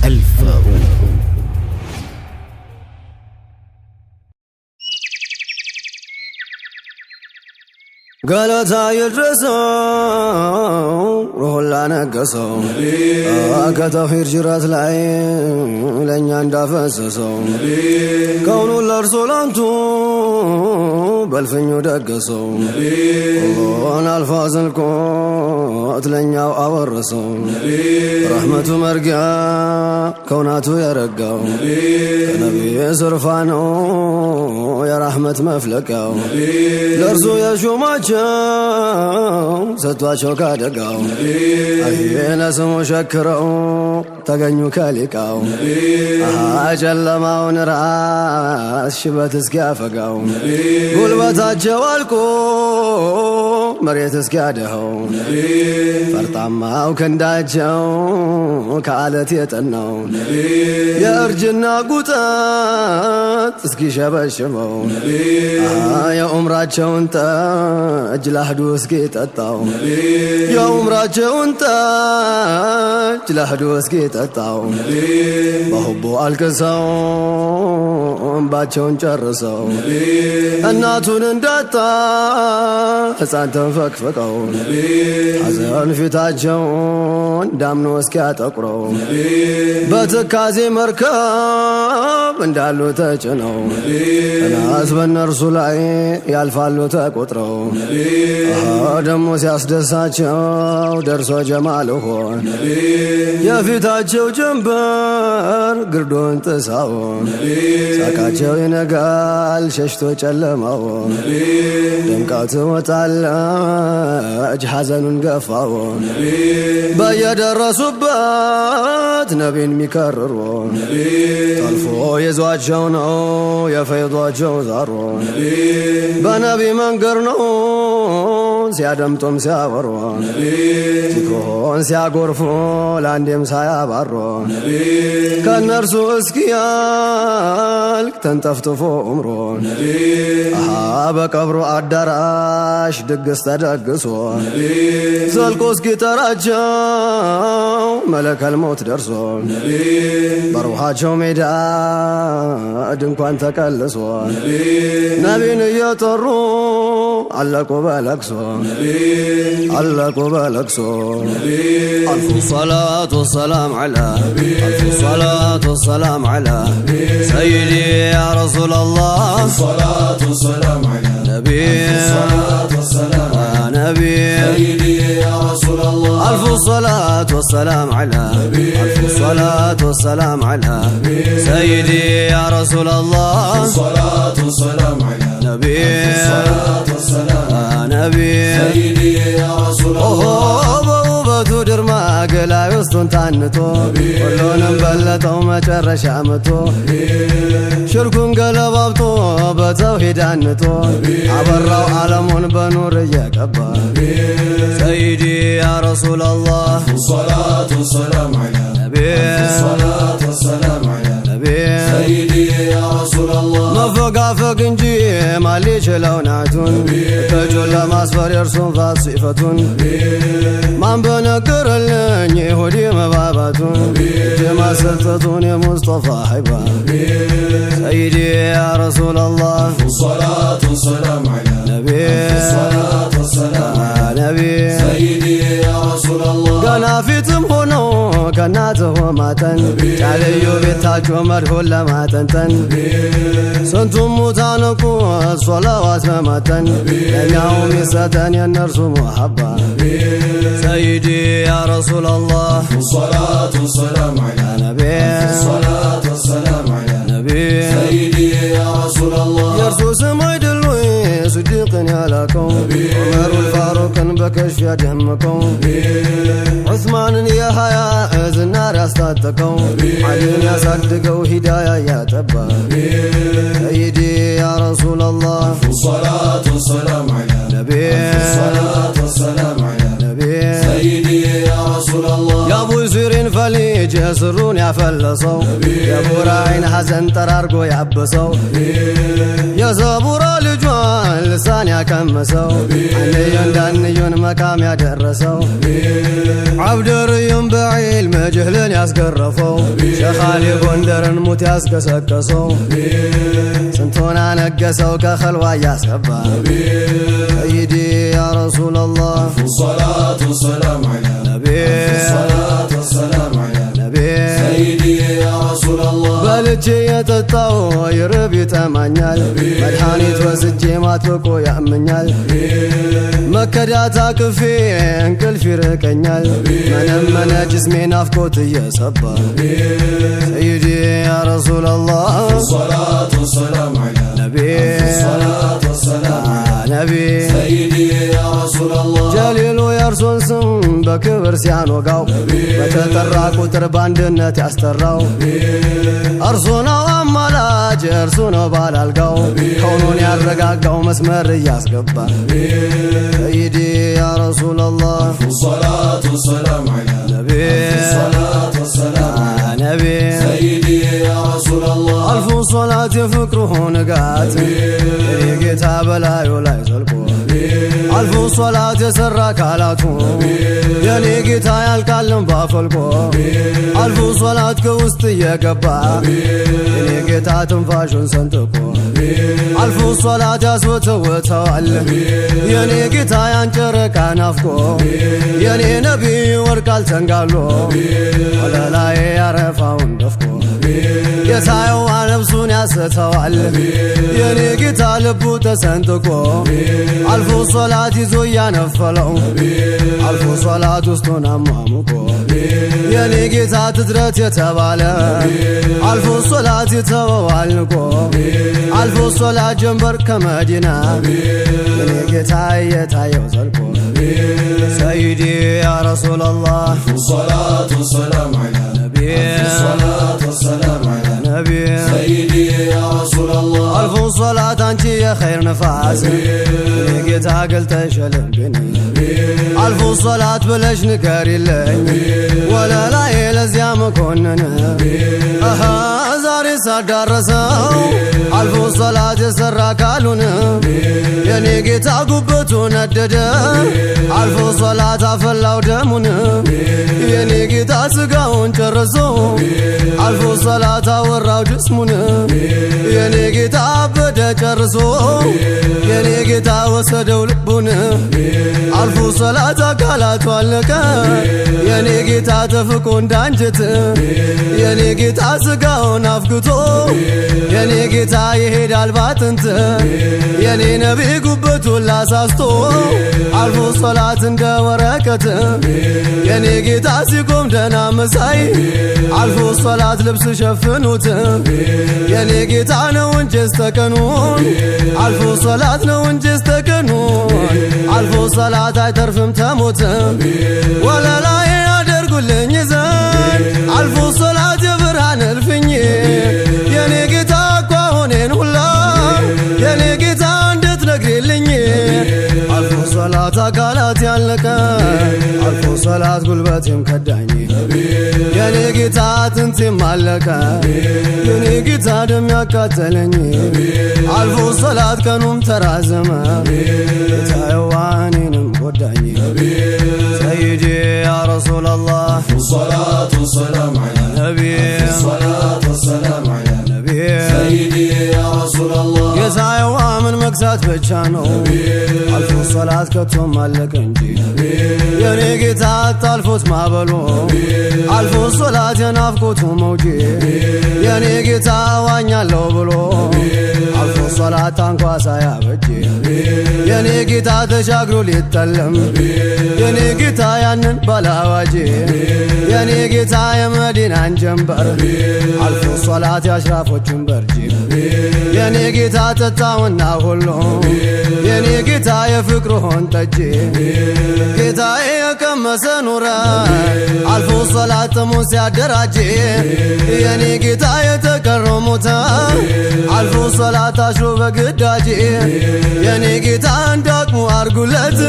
الفاروق. قالت يدرسوا روح الله نقصوا كتوحيد جرات العين لن يندفسسوا كونوا الرسول انتو بالفنيو دقسوا وانا الفاز الكوت لن يورسوا رحمة مرقا كوناتو يرقوا نبي سرفانو يا رحمة مفلقوا لرسو يا شومات ستواشو كادقاو أهينا سمو شكرو تغنيو كاليقاو أجل ما ونراس شبت اسكافقاو قلبتا جوالكو مريت اسكادهو فرطاماو كنداجو كالت يتنو يا أرجنا قوتات اسكي شبشبو يا أمراجو انت أجل أحدوس كي تطاو يا عمراجه انت أجل أحدوس كي تطاو بحبو الكساو باچون چرساو እናቱን እንዳጣ ሕፃን ተንፈቅፍቀው ሐዘን ፊታቸውን ዳምኖ እስኪያጠቁረው በትካዜ መርከብ እንዳሉ ተጭነው እናት በነርሱ ላይ ያልፋሉ ተቆጥረው ደሞ ሲያስደሳቸው ደርሶ ጀማል ሆን የፊታቸው ጀንበር ግርዶን ጥሳው ሳቃቸው ይነጋል ሸሽቶ ጨለማው ድምቀት ወጣለች ሐዘኑን ገፋው በየደረሱበት ነቢን ሚከርሩ ጠልፎ ይዟቸው ነው የፈይዷቸው ዛሩ በነቢ መንገር ነው ሲያደምጡም ሲያወሩ ዚክሮን ሲያጎርፉ ለአንዴም ሳያባሩ ከነርሱ እስኪያልቅ ተንጠፍጥፎ ዑምሩ በቀብሩ አዳራሽ ድግስ ተደግሶ ዘልቆ እስኪጠራቸው መለከል ሞት ደርሶ በሩሃቸው ሜዳ ድንኳን ተቀልሶ ነቢን እየጠሩ አለቁ በለቅሶ علقوا بلقصو ألف الصلاة والسلام على ألف الصلاة والسلام على سيدي يا رسول الله الصلاة والسلام على نبي الصلاة والسلام على نبي سيدي يا رسول الله ألف الصلاة والسلام على ألف الصلاة والسلام على سيدي يا رسول الله الصلاة والسلام على نبي الصلاة والسلام نبي سيدي يا رسول الله በውበቱ ድርማ ገላይ ውስጡን ታንቶ ሁሉንም በለጠው መጨረሻ መቶ ሽርኩን ገለባብቶ በተውሂድ አንቶ አበራው ዓለሙን በኑር እየቀባ ሰይዲ ያ ረሱላላህ الصلاة والسلام على ነቢ الصلاة والسلام على ነቢ سيدي يا رسول الله መፈጋፈግ እንጂ ማን ሊችለው ናቱን እጁን ለማስፈር የእርሱን ፋሲፈቱን ማን በነገረልኝ ይሁዲ መባባቱን እጅ ማሰጠቱን የሙስጠፋ ሀይባ ሰይዲ ያ ረሱላላህ الصلاة والسلام على ነቢ الصلاة والسلام على ነቢ سيدي يا رسول الله ገና ፊትም ሆነው ከናትህ ማተን ጫልዩ ቤታቸው መድሁን ለማተንተን ስንቱም ሙታነቁ ሶላዋት በማተን ለኛውም ይሰጠን የነርሱ ሙሐባ ሰይዲ ያ ረሱላላህ الصلاة والسلام على ነቢ الصلاة والسلام على ነቢ سيدي يا رسول الله የእርሱ ስም አይደሉ صديقን ያላከው ዑመሩል ፋሩቅን በከሽፍ ያደመቀው ዑስማንን የሃያ ዝናር ያስታጠቀው ዓሊን ያሳድገው ሂዳያ ያጠባ ሰይዲ ያ ረሱላላህ الصلاة والسلام على ነቢ الصلاة والسلام على ነቢ سيدي يا رسول الله የአቡ ሲሪን ፈሊጅ ስሩን ያፈለሰው የቡራይን ሐዘን ጠራርጎ ያበሰው የዘቡራ ልጇን ልሳን ያቀመሰው አንድዮን ዳንዮን መቃም ያደረሰው عبدريم بعلم ጅህልን ያስገረፈው ሼኽ አሊ ጎንደርን ሙት ያስቀሰቀሰው ስንቱን አነገሰው ከኸልዋ እያስገባ ሰይዲ ያ ረሱለላህ الصلاة والسلام على ነቢ الصلاة والسلام على ነቢ سيدي يا رسول الله በልቼ የጠጣው ይርብ ይጠማኛል መድኃኒት ወስጄ ማጥብቆ ያመኛል መከዳት አቅፌ እንቅልፍ ይርቀኛል መነመነ ጅስሜ ናፍቆት እየሰባ ሰይዲ ያ ረሱለላህ الصلاة والسلام على ነቢ الصلاة والسلام على ነቢ سيدي يا رسول الله ጀሊሉ የእርሶን ስም በክብር ሲያኖጋው በተጠራ ቁጥር በአንድነት ያስጠራው እርሱ ነው አማላጅ እርሱ ነው ባላልጋው ከውኑን ያረጋጋው መስመር እያስገባ ሰይዲ ያ ረሱለላህ الصلاة والسلام على ነቢ الصلاة والسلام على ነቢ سيدي يا رسول الله አልፉ ሶላት የፍቅሩ ንጋት የጌታ በላዩ ላይ ዘልቆ አልፉ ሶላት የሰራ ካላቱ የኔ ጌታ ያልቃልን ባፈልቆ አልፉ ሶላት ከውስጥ እየገባ የኔ ጌታ ትንፋሹን ሰንጥቆ አልፉ ሶላት ያስወተወተዋል የኔ ጌታ ያንጨረቃ ናፍቆ የኔ ነቢይ ወርቃል ተንጋሎ ወለላይ ያረፋውን ደፍቆ ጌታዬው ነፍሱን ያስተዋል የኔ ጌታ ልቡ ተሰንጥቆ አልፎ ሶላት ይዞ እያነፈለው አልፎ ሶላት ውስጡን አሟሙቆ የኔ ጌታ ትድረት የተባለ አልፎ ሶላት ይተወዋል ንቆ አልፎ ሶላት ጀንበር ከመዲና የኔ ጌታ እየታየው ዘልቆ ሰይዲ ያ ረሱለላህ الصلاة والسلام على ነቢ الصلاة والسلام على ነቢ سيدي يا رسول الله አልፎ ሶላት አንቺ የኸይር ነፋስ የኔ ጌታ ገልጠሽልብኝ አልፎ ሶላት ብለሽ ንገሪልኝ ወለላዬ ለዚያ መኮንን አሃ ዛሬ ሳዳረሰው አልፎ ሶላት የሰራ ካሉን የኔ ጌታ ጉበቱ ነደደ አልፎ ሶላት አፈላው ደሙን የኔ ጌታ ስጋውን ጨርሶ አልፎ ሶላት አወራው ጅስሙን የኔ ጌታ አበደ ጨርሶ የኔ ጌታ ወሰደው ልቡን አልፎ ሶላት አካላቱ አለቀ የኔ ጌታ ተፍቆ እንዳንጀት የኔ ጌታ ስጋውን አፍግቶ የኔ ጌታ ይሄዳል ባጥንት የኔ ነቢይ ጉበቱን ላሳስቶ አልፎ ሶላት እንደ ወረቀት የኔ ጌታ ሲቆም ደና መሳይ አልፎ ሶላት ልብስ ሸፍኑት የኔ ጌታ ነው እንጂ እስተቀኑን አልፎ ሶላት ነው እንጂ እስተቀኑን አልፎ ሶላት አይተርፍም ተሞት ወለላዬ ያደርጉልኝ ዘንድ አልፎ ሶላት የብርሃን እልፍኝ የኔ ጌታ እኮ ሆኔን ሁላ የኔ ጌታ እንዴት ነግሪልኝ አልፎ ሶላት አካላት ያለቀ አልፎ ሶላት ጉልበቴም ከዳኝ የኔ ጌታ አጥንቴም አለቀ የኔ ጌታ ደም ያቃጠለኝ አልፎ ሶላት ቀኑም ተራዘመ ጌታዬዋ እኔንም ጎዳኝ ሰይዲ ያ ረሱለላህ الصلاة والسلام على ነቢ الصلاة والسلام على ነቢ سيدي يا رسول الله ጌታዬዋ ምን መግዛት ብቻ ነው አልፎ ሶላት ከቶም አለቀ እንጂ የኔ ጌታ አታልፎት ማበሎ አልፎ ሶላት የናፍቆቱ መውጪ የኔ ጌታ ዋኛለው ብሎ አልፎ ሶላት ታንኳ ሳያበጅ የኔ ጌታ ተሻግሮ ሊጠለም የኔ ጌታ ያንን ባላዋጅ የኔ ጌታ የመዲናን ጀንበር አልፎ ሶላት ያሽራፎችን በርጅ የኔ ጌታ ጠጣውና ሁሉ የኔ ጌታ የፍቅሩን ጠጅ ጌታዬ የቀመሰ ኑረ አልፎ ሶላት ጥሙን ሲያደራጅ የኔ ጌታ የተቀረው ሞተ አልፎ ሶላት አሽሮ በግዳጅ የኔ ጌታ እንዳቅሙ አርጉለት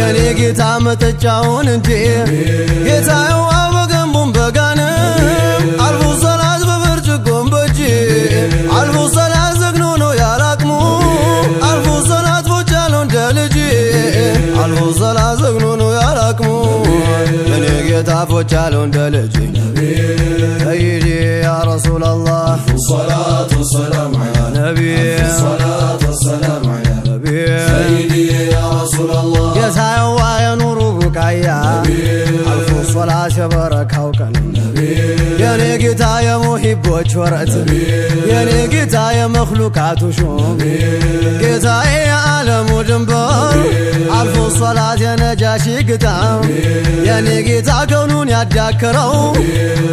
የኔ ጌታ መጠጫውን እንጂ ጌታዬው በገንቡም በጋንም አልፎ ሶላት በብርጭቆም በእጅ አልፎ ሶላት ዘግኖ ነው ያላቅሙ አልፎ ሶላት ቦቻለው እንደ ልጅ አልፎ ሶላት ዘግኖ ነው ያላቅሙ የኔ ጌታ ሰሃቦች አሉ እንደ ልጅ ሰይዲ ያ ረሱላላህ الصلاة والسلام على ነቢ الصلاة والسلام على ነቢ سيدي يا رسول الله የሳየዋ የኑሩ ቡቃያ አልፎ ሶላት የበረካው ቀን የኔ ጌታ የሙሂቦች ወረት የኔ ጌታ የመኽሉቃቱ ሹም ጌታዬ የዓለሙ ድንበር አልፎ ሶላት የነጃሺ ግጣም የኔ ጌታ ከውኑን ያዳከረው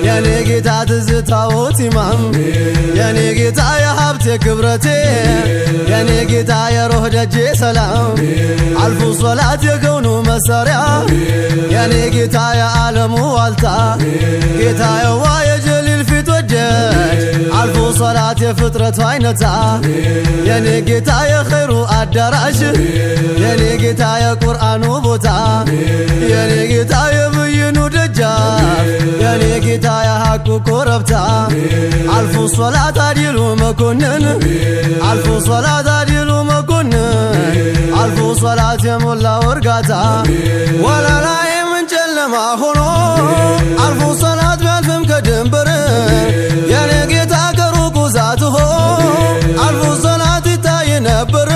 የኔ ጌታ ትዝታዎት ኢማም የኔ ጌታ የሀብቴ ክብረቴ የኔ ጌታ የሮህ ደጄ ሰላም አልፎ ሶላት የከውኑ መሳሪያ የኔ ጌታ የዓለሙ ዋልታ ጌታ የዋ የጀሊል ፊት ወጀድ አልፎ ሶላት የፍጥረቱ አይነታ የኔ ጌታ የኸይሩ አዳራሽ የኔ ጌታ የቁርአኑ ቦታ የኔ ጌታ የብይኑ ደጃፍ የኔ ጌታ የሐቁ ኮረብታ አልፎ ሶላት አዲሉ መኮንን አልፎ ሶላት አዲሉ መኮንን አልፎ ሶላት የሞላው እርጋታ ወለላይ ምን ጨለማ ሆኖ አልፎ ሶላት ቢያልፍም ከድንበር የኔ ጌታ ከሩቁ ዛትሆ አልፎ ሶላት ይታይ ነበር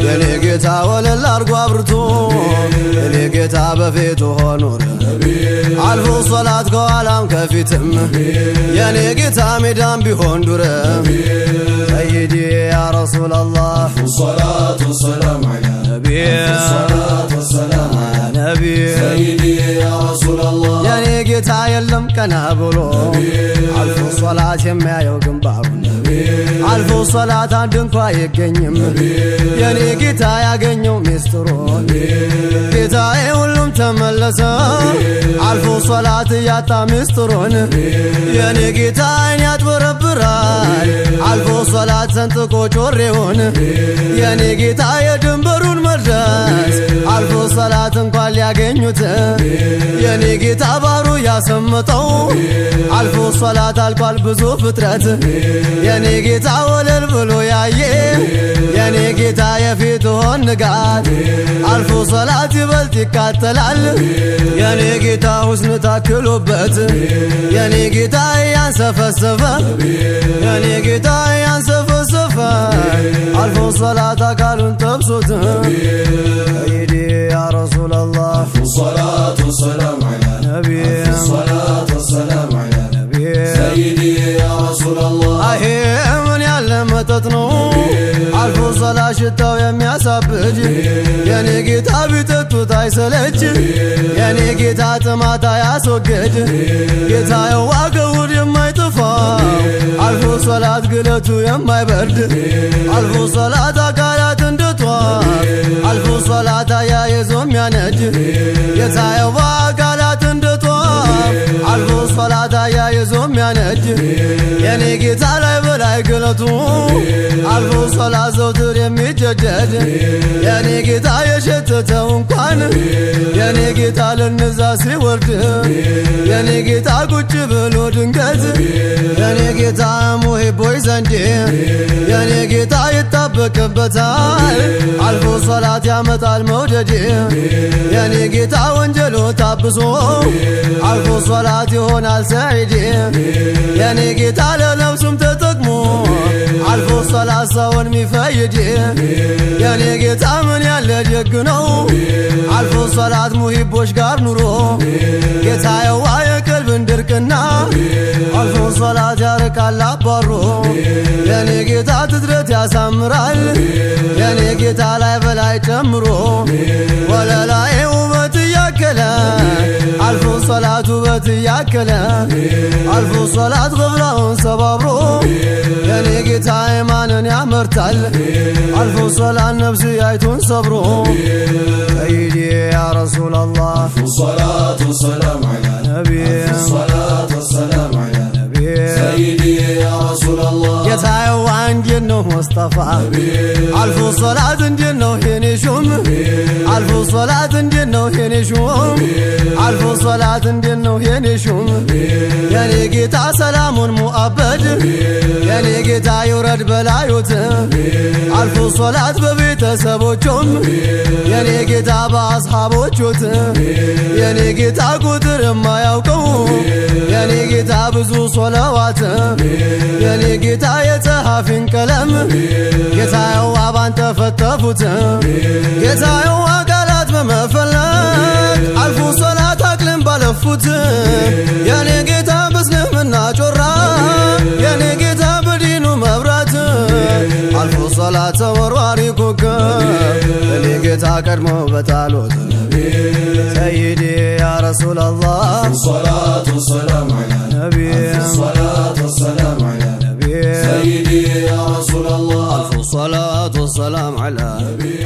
የኔ ጌታ ወለል አርጎ አብርቶ የኔ ጌታ በፊቱ ሆኖር አልፎ ሶላት ከኋላም ከፊትም የኔ ጌታ ሜዳም ቢሆን ዱር ሰይዲ ያ ረሱላላህ الصلاة والسلام على ነቢ الصلاة والسلام على ነቢ سيدي يا رسول الله የኔ ጌታ የለም ቀና ብሎ አልፎ ሶላት የሚያየው ግንባሩን አልፎ ሶላት አንድ እንኳ አይገኝም የኔ ጌታ ያገኘው ሚስጥሩን ጌታዬ ሁሉም ተመለሰ አልፎ ሶላት እያጣ ሚስጥሩን የኔ ጌታ አይን ያጥበረብራል አልፎ ሶላት ሰንጥቆ ጮሬውን የኔ ጌታ የድንበሩን መድረስ አልፎ ሶላት እንኳን ሊያገኙት የኔ ጌታ ባሩ ያሰመጠው አልፎ ሶላት አልኳል ብዙ ፍጥረት የኔ ጌታ ወለል ብሎ ያየ የኔ ጌታ የፊት ሆን ንጋት አልፎ ሶላት ይበልጥ ይቃጠላል የኔ ጌታ ሁስን ታክሎበት የኔ ጌታ ያንሰፈሰፈ የኔ ጌታ ያንሰፈሰፈ አልፎ ሶላት አካሉን ጠብሶት ሰይዲ ያ ረሱላላህ الصلاة والسلام على ነቢ الصلاة والسلام على ነቢ سيدي يا رسول الله አሄ ምን ያለ መጠጥ ነው አልፎ ሶላት ሽታው የሚያሳብጅ የኔ ጌታ ቢጠጡት አይሰለች የኔ ጌታ ጥማት አያስወግድ ጌታ የዋገውድ የማይጠፋው አልፎ ሶላት ግለቱ የማይበርድ አልፎ ሶላት አካላት እንድቷፍ አልፎ ሶላት አያይዞ የሚያነድ ጌታ የዋ አካላት እንድቷፍ አልፎ ሶላት አያይዞ የሚያነድ የኔ ጌታ ላይ በላይ ግለቱ አልፎ ሶላት ዘውትር የሚጀደድ የኔ ጌታ የሸተተው እንኳን የኔ ጌታ ለነዛ ሲወርድ የኔ ጌታ ቁጭ ብሎ ድንገት የኔ ጌታ ሙሂቦች ዘንድ የኔ ጌታ ይጣበቅበታል አልፎ ሶላት ያመጣል መውደድ የኔ ጌታ ወንጀሎ ታብሶ አልፎ ሶላት ይሆናል ሰዒድ የኔ ጌታ ለነፍሱም ተጠቅሞ አልፎ ሶላት ሰውን ሚፈይድ የኔ ጌታ ምን ያለ ደግ ነው አልፎ ሶላት ሙሂቦች ጋር ኑሮ ጌታ የዋ የቀልብን ድርቅና አልፎ ሶላት ያርቃል አባሮ የኔ ጌታ ትድረት ያሳምራል የኔ ጌታ ላይ በላይ ጨምሮ ወለላይ ውበት እያከለ አልፎ ሶላት ውበት እያከለ አልፎ ሶላት ቅብላውን ሰባብሮ የኔ ጌታ ኢማንን ያመርታል አልፎ ሶላት ነፍስ ያይቱን ሰብሮ ሰይዲ ያ ረሱላላህ الصلاة والسلام على ነቢ الصلاة والسلام على ነቢ سيدي يا رسول الله ጌታዬዋ እንዴት ነው ሙስጠፋ አልፎ ሶላት እንዴት ነው የኔ ሹም አልፎ ሶላት እንዴት ነው የኔ ሹም አልፎ ሶላት እንዴት ነው የኔ ሹም የኔ ጌታ ሰላሙን ሙአበድ የኔ ጌታ ይውረድ በላዩት አልፎ ሶላት በቤተሰቦቹም የኔ ጌታ በአስሃቦቹት የኔ ጌታ ቁጥር ቁጥር የማያውቀው የኔ ጌታ ብዙ ሶለዋት የኔ ጌታ የጸሐፊን ቀለም ጌታዬዋ ባንተ ፈተፉት ጌታዬዋ ቃላት በመፈለግ አልፎ ሶላት አቅልን ባለፉት የኔ ጌታ በእስልምና ጮራ የኔ ጌታ በዲኑ መብራት አልፎ ሶላት ተወርዋሪ ኮከብ የኔ ጌታ ቀድሞ በጣሎት سيدي يا رسول الله الصلاة والسلام على نبي الصلاة والسلام على نبي سيدي يا رسول الله الصلاة والسلام على نبي